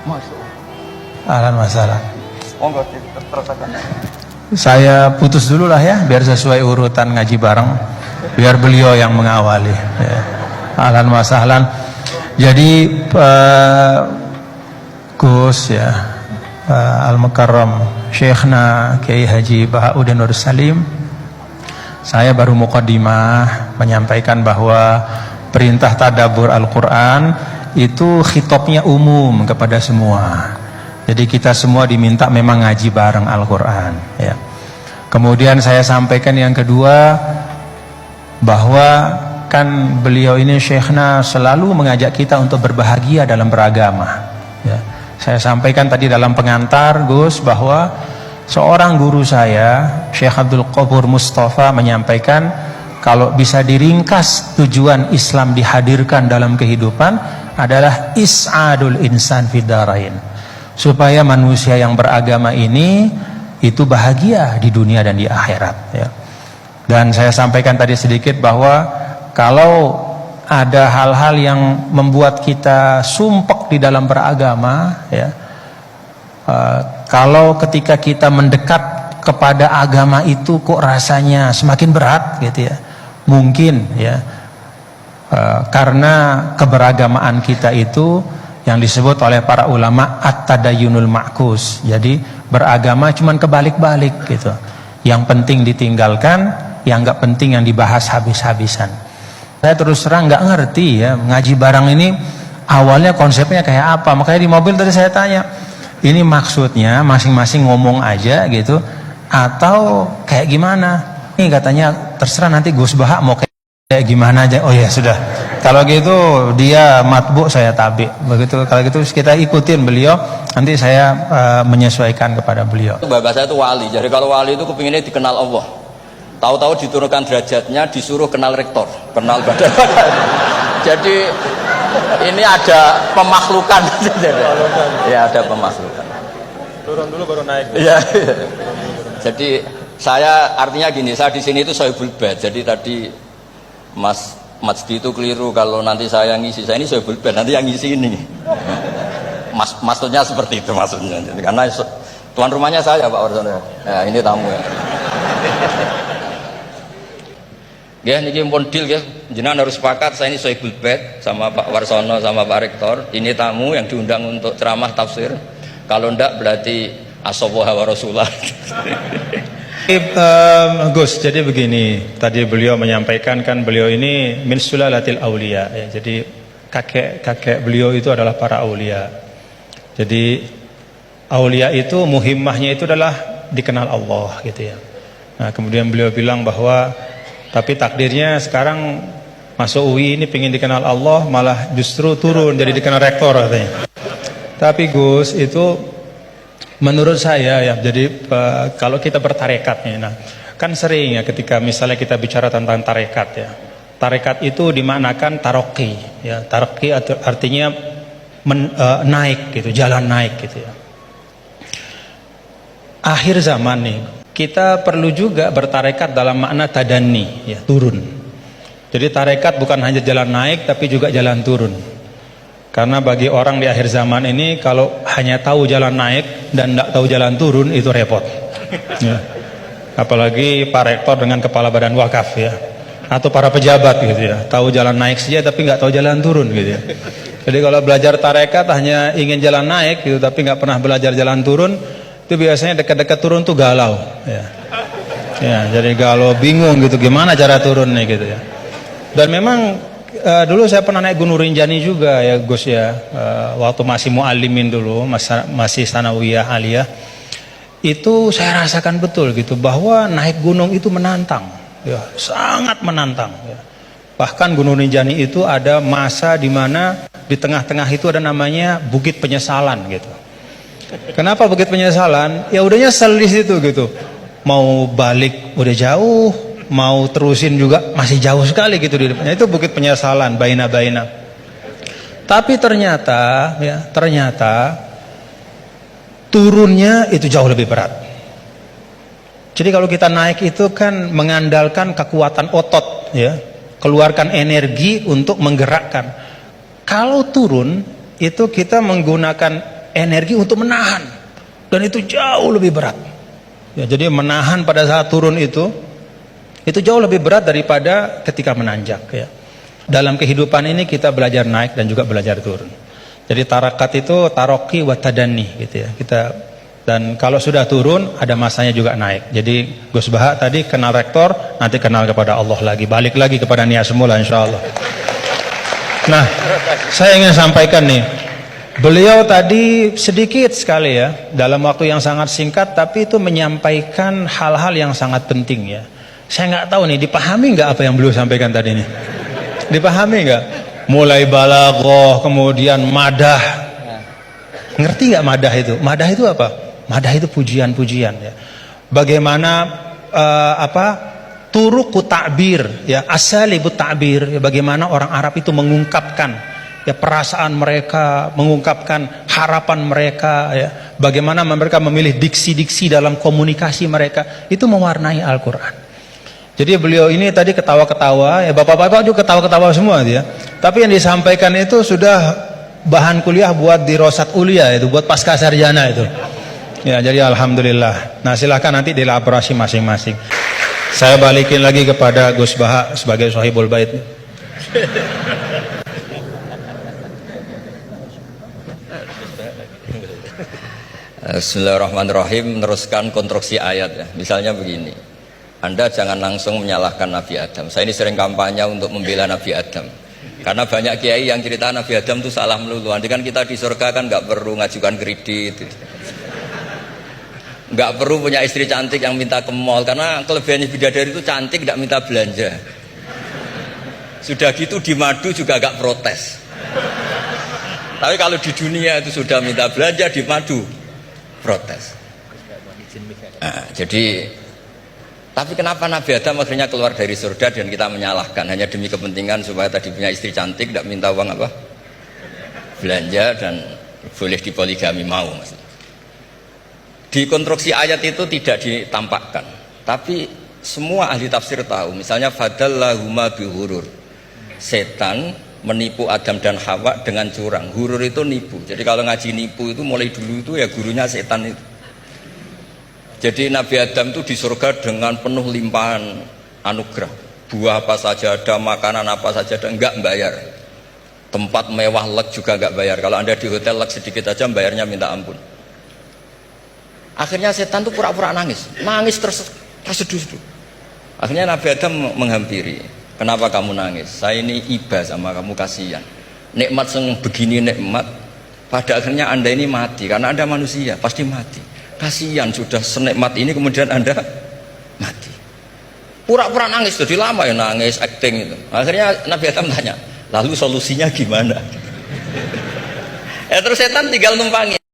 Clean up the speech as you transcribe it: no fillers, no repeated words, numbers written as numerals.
Masuk. Ahlan masalah. Monggo terus aja. Saya putus dulu lah ya, biar sesuai urutan ngaji bareng, biar beliau yang mengawali. Ya. Ahlan wa sahlan. Jadi Gus ya, Al-Mukarram Syekhna Kiai Haji Bahauddin Nur Salim, saya baru muqaddimah menyampaikan bahwa perintah tadabbur Al-Quran itu khitabnya umum kepada semua. Jadi kita semua diminta memang ngaji bareng Al-Quran ya. Kemudian saya sampaikan yang kedua, bahwa kan beliau ini Syekhna selalu mengajak kita untuk berbahagia dalam beragama ya. Saya sampaikan tadi dalam pengantar Gus, bahwa seorang guru saya Syekh Abdul Qobur Mustafa menyampaikan, kalau bisa diringkas tujuan Islam dihadirkan dalam kehidupan adalah is'adul insan fid darain, supaya manusia yang beragama ini itu bahagia di dunia dan di akhirat ya. Dan saya sampaikan tadi sedikit bahwa kalau ada hal-hal yang membuat kita sumpek di dalam beragama ya, kalau ketika kita mendekat kepada agama itu kok rasanya semakin berat gitu ya, mungkin ya karena keberagamaan kita itu yang disebut oleh para ulama at-tadayyunul ma'kus. Jadi beragama cuman kebalik-balik gitu. Yang penting ditinggalkan, yang nggak penting yang dibahas habis-habisan. Saya terus terang nggak ngerti ya, ngaji bareng ini awalnya konsepnya kayak apa. Makanya di mobil tadi saya tanya, ini maksudnya masing-masing ngomong aja gitu atau kayak gimana? Ini katanya terserah nanti Gus Baha mau kayak gimana aja. Oh ya sudah. Kalau gitu dia matbu, saya tabi. Begitu, kalau gitu kita ikutin beliau. Nanti saya menyesuaikan kepada beliau. Bapak saya itu wali. Jadi kalau wali itu kepinginnya dikenal Allah. Tahu-tahu diturunkan derajatnya, disuruh kenal rektor, kenal badan. Jadi ini ada pemakhlukan. Ya ada pemakhlukan. Turun dulu baru naik. Iya. Jadi saya artinya gini, saya di sini itu Sohibul Bait. Jadi tadi Mas Masdi itu keliru kalau nanti saya ngisi. Saya ini Sohibul Bait, nanti yang ngisi ini. Maksudnya seperti itu maksudnya. Karena tuan rumahnya saya Pak Warsono. Ya, ini tamu ya. Ya, ini pun deal ya. Jenengan harus sepakat saya ini Sohibul Bait sama Pak Warsono sama Pak Rektor. Ini tamu yang diundang untuk ceramah tafsir. Kalau ndak berarti asawaha wa rasulullah. Gus, jadi begini, tadi beliau menyampaikan kan beliau ini min sulalatil aulia ya, jadi kakek beliau itu adalah para aulia. Jadi aulia itu muhimmahnya itu adalah dikenal Allah gitu ya. Nah kemudian beliau bilang bahwa tapi takdirnya sekarang masuk UI ini pengen dikenal Allah malah justru turun jadi dikenal rektor katanya. Tapi Gus itu menurut saya ya, jadi kalau kita bertarekat nih, nah kan sering ya ketika misalnya kita bicara tentang tarekat ya, tarekat itu dimaknakan taroki ya, taroki artinya naik gitu, jalan naik gitu ya. Akhir zaman nih kita perlu juga bertarekat dalam makna tadani ya, turun. Jadi tarekat bukan hanya jalan naik tapi juga jalan turun. Karena bagi orang di akhir zaman ini kalau hanya tahu jalan naik dan tidak tahu jalan turun itu repot ya. Apalagi Pak Rektor dengan kepala badan wakaf ya, atau para pejabat gitu ya, tahu jalan naik saja tapi nggak tahu jalan turun gitu ya. Jadi kalau belajar tarekat hanya ingin jalan naik gitu tapi nggak pernah belajar jalan turun, itu biasanya dekat-dekat turun tuh galau ya. Ya, jadi galau bingung gitu gimana cara turunnya gitu ya. Dan memang dulu saya pernah naik Gunung Rinjani juga ya Gus ya, waktu masih mu'alimin dulu, masih sanawiyah aliyah, itu saya rasakan betul gitu bahwa naik gunung itu menantang ya, sangat menantang ya. Bahkan Gunung Rinjani itu ada masa di mana di tengah-tengah itu ada namanya Bukit Penyesalan gitu. Kenapa Bukit Penyesalan? Ya udah nyesel di situ gitu, mau balik udah jauh, mau terusin juga masih jauh sekali gitu di depannya. Itu Bukit Penyesalan, baina. Tapi ternyata ya, turunnya itu jauh lebih berat. Jadi kalau kita naik itu kan mengandalkan kekuatan otot ya, keluarkan energi untuk menggerakkan. Kalau turun itu kita menggunakan energi untuk menahan, dan itu jauh lebih berat. Ya, jadi menahan pada saat turun itu jauh lebih berat daripada ketika menanjak. Ya. Dalam kehidupan ini kita belajar naik dan juga belajar turun. Jadi tarakat itu taroki wa tadanni gitu ya. Dan kalau sudah turun ada masanya juga naik. Jadi Gus Baha tadi kenal rektor, nanti kenal kepada Allah lagi, balik lagi kepada niat semula insyaallah. Nah, saya ingin sampaikan nih, beliau tadi sedikit sekali ya, dalam waktu yang sangat singkat, tapi itu menyampaikan hal-hal yang sangat penting ya. Saya nggak tahu nih, dipahami nggak apa yang beliau sampaikan tadi nih? Dipahami nggak? Mulai balaghah, kemudian madah. Ngerti nggak madah itu? Madah itu apa? Madah itu pujian-pujian ya. Bagaimana turuku ta'bir ya, asalibut ta'bir ya, bagaimana orang Arab itu mengungkapkan ya perasaan mereka, mengungkapkan harapan mereka ya, bagaimana mereka memilih diksi-diksi dalam komunikasi mereka, itu mewarnai Al-Qur'an. Jadi beliau ini tadi ketawa-ketawa ya, bapak-bapak juga ketawa-ketawa semua ya. Tapi yang disampaikan itu sudah bahan kuliah buat di Rosat Ulia, itu buat pasca sarjana itu. Ya, jadi alhamdulillah. Nah, silahkan nanti dielaborasi masing-masing. Saya balikin lagi kepada Gus Baha sebagai Sohibul Bait. Bismillahirrahmanirrahim. Meneruskan konstruksi ayat ya. Misalnya begini, Anda jangan langsung menyalahkan Nabi Adam. Saya ini sering kampanye untuk membela Nabi Adam, karena banyak kiai yang cerita Nabi Adam itu salah melulu. Nanti kan kita di surga kan nggak perlu ngajukan kredit, nggak perlu punya istri cantik yang minta ke mall, karena kelebihannya bidadari itu cantik, nggak minta belanja. Sudah gitu di madu juga nggak protes. Tapi kalau di dunia itu sudah minta belanja, di madu protes. Nah, jadi tapi kenapa Nabi Adam akhirnya keluar dari surga dan kita menyalahkan hanya demi kepentingan supaya tadi punya istri cantik, tidak minta uang apa belanja, dan boleh dipoligami mau maksudnya. Di konstruksi ayat itu tidak ditampakkan, tapi semua ahli tafsir tahu. Misalnya fadallahuma bihurur, setan menipu Adam dan Hawa dengan curang. Hurur itu nipu. Jadi kalau ngaji nipu itu mulai dulu itu ya gurunya setan itu. Jadi Nabi Adam itu di surga dengan penuh limpahan anugerah. Buah apa saja ada, makanan apa saja ada, enggak bayar. Tempat mewah leg juga enggak bayar. Kalau Anda di hotel leg sedikit aja bayarnya minta ampun. Akhirnya setan tuh pura-pura nangis terseduh-seduh. Akhirnya Nabi Adam menghampiri. Kenapa kamu nangis? Saya ini iba sama kamu, kasihan. Nikmat begini nikmat, pada akhirnya Anda ini mati, karena Anda manusia pasti mati. Kasihan sudah senikmat ini kemudian Anda mati. Pura-pura nangis, jadi lama ya nangis, acting itu. Akhirnya Nabi Adam tanya, lalu solusinya gimana? Terus setan tinggal numpangi.